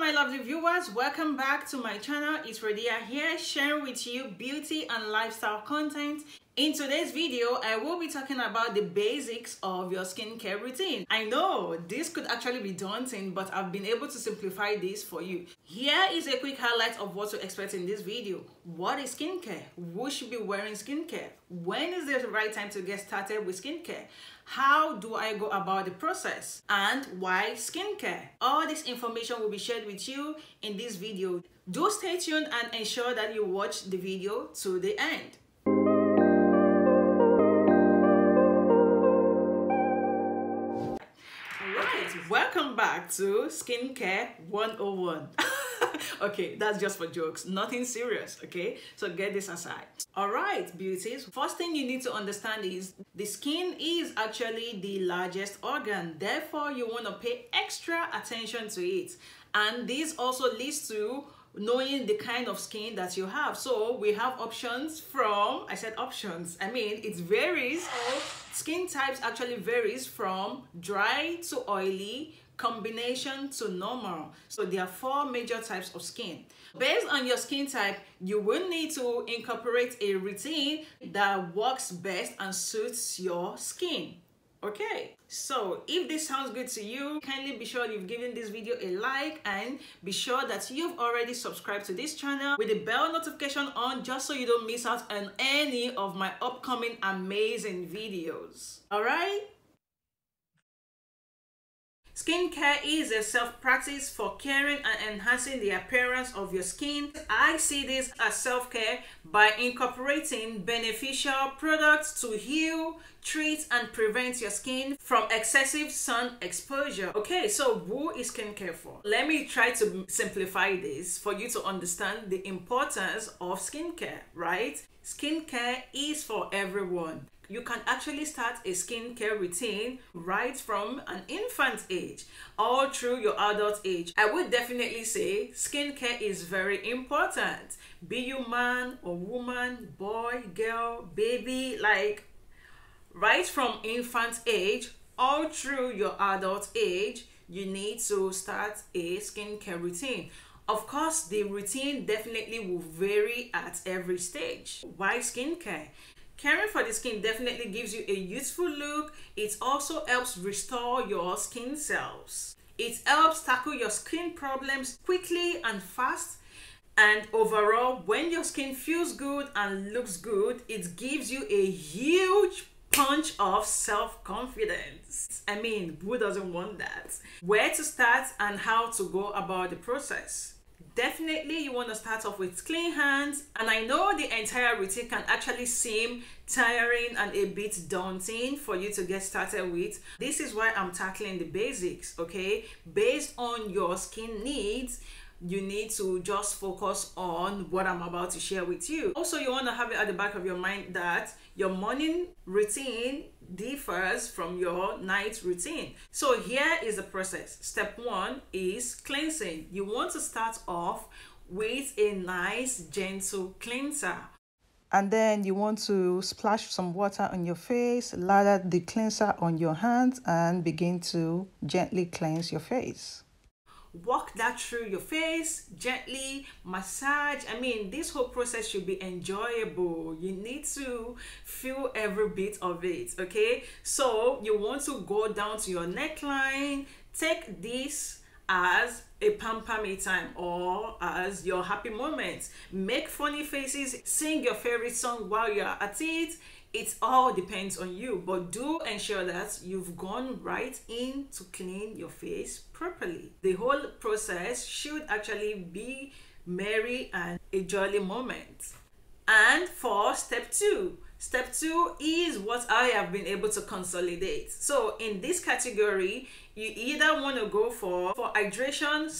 my lovely viewers, welcome back to my channel. It's RHODIYA here, sharing with you beauty and lifestyle content. In today's video, I will be talking about the basics of your skincare routine. I know this could actually be daunting, but I've been able to simplify this for you. Here is a quick highlight of what to expect in this video. What is skincare? Who should be wearing skincare? When is the right time to get started with skincare? How do I go about the process? And why skincare? All this information will be shared with you in this video. Do stay tuned and ensure that you watch the video to the end. Welcome back to Skincare 101. Okay, that's just for jokes, nothing serious, okay? So get this aside. All right, beauties. First thing you need to understand is the skin is actually the largest organ. Therefore, you want to pay extra attention to it. And this also leads to knowing the kind of skin that you have. So we have options from, I said options, I mean it varies. Skin types actually varies from dry to oily, combination to normal. So there are 4 major types of skin. Based on your skin type, you will need to incorporate a routine that works best and suits your skin. Okay, so if this sounds good to you, kindly be sure you've given this video a like and be sure that you've already subscribed to this channel with the bell notification on, just so you don't miss out on any of my upcoming amazing videos. All right? Skincare is a self-practice for caring and enhancing the appearance of your skin. I see this as self-care by incorporating beneficial products to heal, treat, and prevent your skin from excessive sun exposure. Okay, so who is skincare for? Let me try to simplify this for you to understand the importance of skincare, right? Skincare is for everyone. You can actually start a skincare routine right from an infant age all through your adult age. I would definitely say skincare is very important. Be you man or woman, boy, girl, baby, like right from infant age all through your adult age, you need to start a skincare routine. Of course, the routine definitely will vary at every stage. Why skincare? Caring for the skin definitely gives you a youthful look. It also helps restore your skin cells. It helps tackle your skin problems quickly and fast. And overall, when your skin feels good and looks good, it gives you a huge punch of self-confidence. I mean, who doesn't want that? Where to start and how to go about the process? Definitely you want to start off with clean hands, and I know the entire routine can actually seem tiring and a bit daunting for you to get started with. This is why I'm tackling the basics, okay? Based on your skin needs, you need to just focus on what I'm about to share with you. Also, you want to have it at the back of your mind that your morning routine differs from your night routine. So here is the process. Step 1 is cleansing. You want to start off with a nice gentle cleanser. And then you want to splash some water on your face, lather the cleanser on your hands, and begin to gently cleanse your face. Walk that through your face, gently massage. I mean, this whole process should be enjoyable. You need to feel every bit of it, okay? So you want to go down to your neckline. Take this as a pamper me time or as your happy moment. Make funny faces, sing your favorite song while you're at it. It all depends on you, but do ensure that you've gone right in to clean your face properly. The whole process should actually be merry and a jolly moment. And for step 2 is what I have been able to consolidate. So in this category, you either want to go for hydration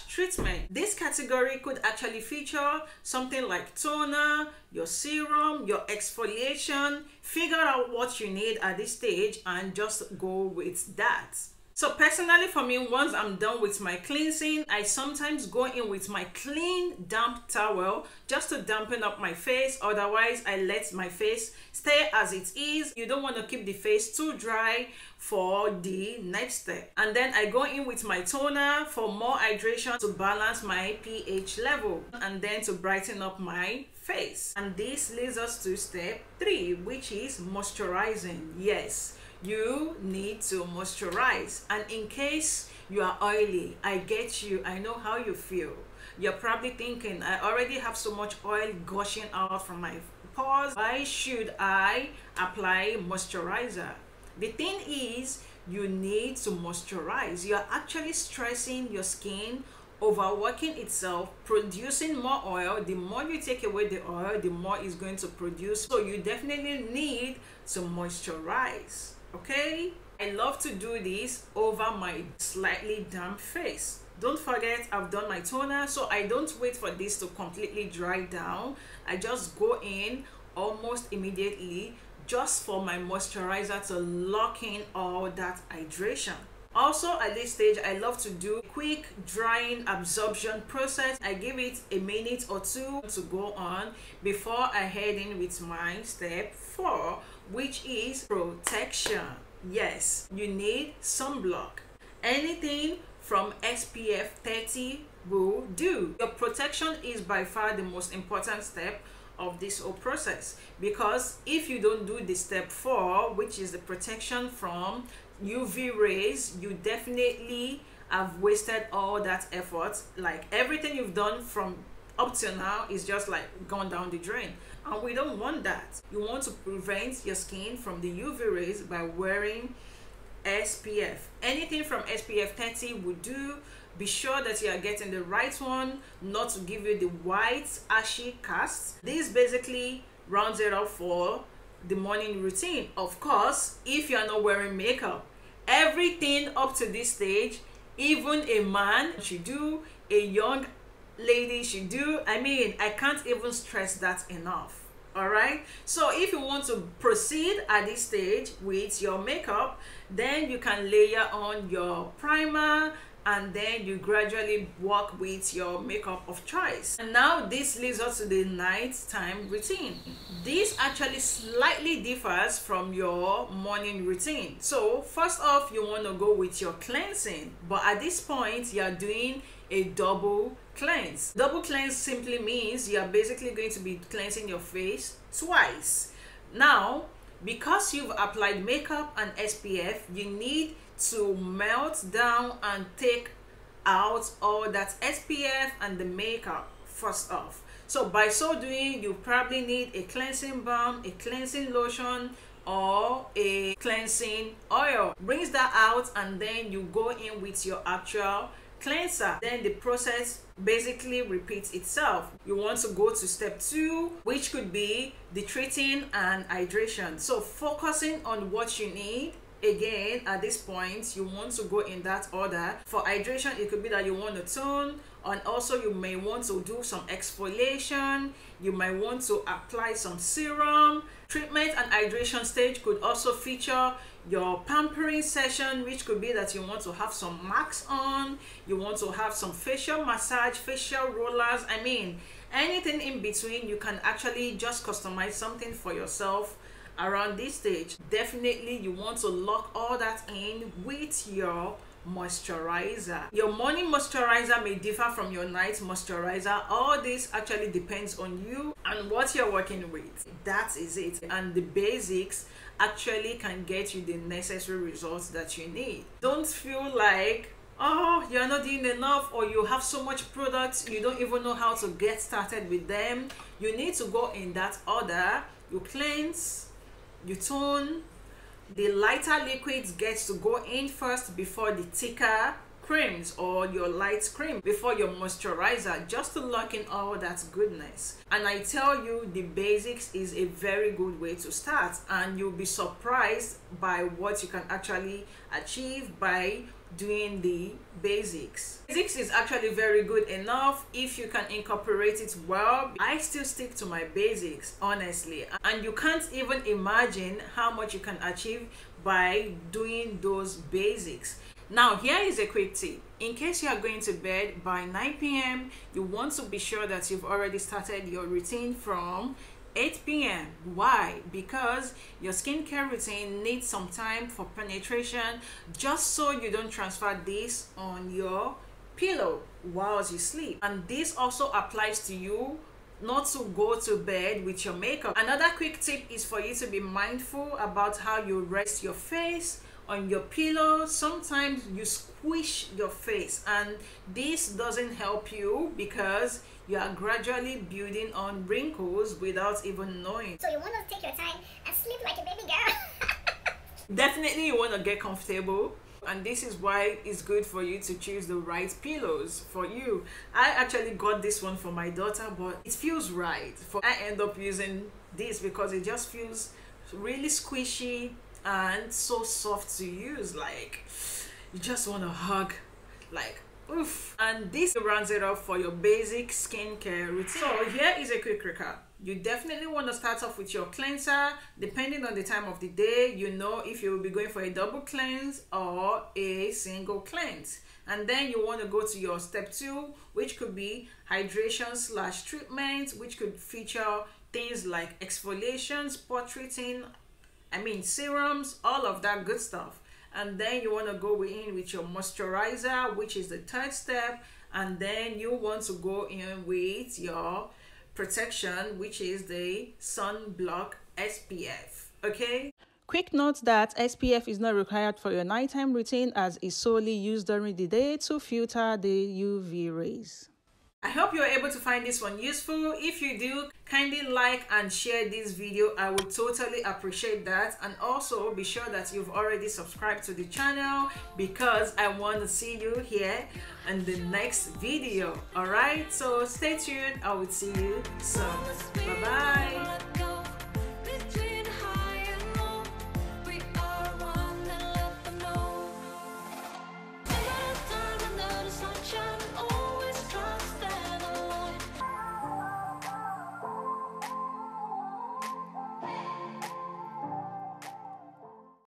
/ treatment. This category could actually feature something like toner, your serum, your exfoliation. Figure out what you need at this stage and just go with that. So personally for me, once I'm done with my cleansing, I sometimes go in with my clean damp towel just to dampen up my face. Otherwise, I let my face stay as it is. You don't want to keep the face too dry for the next step. And then I go in with my toner for more hydration to balance my pH level and then to brighten up my face. And this leads us to step 3, which is moisturizing. Yes, you need to moisturize. And in case you are oily, I get you, I know how you feel. You're probably thinking, I already have so much oil gushing out from my pores, why should I apply moisturizer? The thing is, you need to moisturize. You're actually stressing your skin, overworking itself, producing more oil. The more you take away the oil, the more it's going to produce. So you definitely need to moisturize. Okay, I love to do this over my slightly damp face. Don't forget, I've done my toner, so I don't wait for this to completely dry down. I just go in almost immediately just for my moisturizer to lock in all that hydration. Also at this stage, I love to do a quick drying absorption process. I give it a minute or 2 to go on before I head in with my step 4, which is protection. Yes, you need sunblock. Anything from SPF 30 will do. Your protection is by far the most important step of this whole process, because if you don't do the step 4, which is the protection from UV rays, you definitely have wasted all that effort. Like everything you've done from up till now is just like gone down the drain, and we don't want that. You want to prevent your skin from the UV rays by wearing SPF. Anything from SPF 30 would do. Be sure that you are getting the right one, not to give you the white ashy cast. This basically rounds it up for the morning routine. Of course, if you are not wearing makeup, everything up to this stage, even a man should do, a young lady should do. I mean, I can't even stress that enough. All right, so if you want to proceed at this stage with your makeup, then you can layer on your primer, and then you gradually work with your makeup of choice. And now this leads us to the nighttime routine. This actually slightly differs from your morning routine. So first off, you want to go with your cleansing, but at this point you are doing a double cleanse. Double cleanse simply means you are basically going to be cleansing your face twice. Now, because you've applied makeup and SPF, you need to melt down and take out all that SPF and the makeup first off. So by so doing, you probably need a cleansing balm, a cleansing lotion, or a cleansing oil. Brings that out, and then you go in with your actual cleanser. Then the process basically repeats itself. You want to go to step 2, which could be the treating and hydration. So focusing on what you need. Again, at this point, you want to go in that order. For hydration, it could be that you want to tone, and also you may want to do some exfoliation. You might want to apply some serum. Treatment and hydration stage could also feature your pampering session, which could be that you want to have some masks on, you want to have some facial massage, facial rollers. I mean, anything in between. You can actually just customize something for yourself around this stage. Definitely you want to lock all that in with your moisturizer. Your morning moisturizer may differ from your night moisturizer. All this actually depends on you and what you're working with. That is it. And the basics actually can get you the necessary results that you need. Don't feel like, oh, you're not doing enough, or you have so much products you don't even know how to get started with them. You need to go in that order. You cleanse, you tone, the lighter liquids gets to go in first before the thicker creams or your light cream, before your moisturizer, just to lock in all that goodness. And I tell you, the basics is a very good way to start, and you'll be surprised by what you can actually achieve by doing the basics. Basics is actually very good enough if you can incorporate it well. I still stick to my basics, honestly, and you can't even imagine how much you can achieve by doing those basics. Now here is a quick tip. In case you are going to bed by 9 p.m, you want to be sure that you've already started your routine from 8 p.m. Why? Because your skincare routine needs some time for penetration, just so you don't transfer this on your pillow whilst you sleep. And this also applies to you not to go to bed with your makeup. Another quick tip is for you to be mindful about how you rest your face on your pillow. Sometimes you squish your face, and this doesn't help you because you are gradually building on wrinkles without even knowing. So you want to take your time and sleep like a baby girl. Definitely you want to get comfortable, and this is why it's good for you to choose the right pillows for you. I actually got this one for my daughter, but it feels right. I end up using this because it just feels really squishy and so soft to use, like you just want to hug, like oof. And this rounds it off for your basic skincare routine. So here is a quick recap. You definitely want to start off with your cleanser. Depending on the time of the day, you know if you will be going for a double cleanse or a single cleanse. And then you want to go to your step 2, which could be hydration / treatment, which could feature things like exfoliation, spot treating, serums, all of that good stuff. And then you want to go in with your moisturizer, which is the 3rd step. And then you want to go in with your protection, which is the sunblock SPF. Okay. Quick note that SPF is not required for your nighttime routine, as it's solely used during the day to filter the UV rays. I hope you're able to find this one useful. If you do, kindly like and share this video. I would totally appreciate that. And also be sure that you've already subscribed to the channel, because I want to see you here in the next video. Alright, so stay tuned. I will see you soon. Bye bye.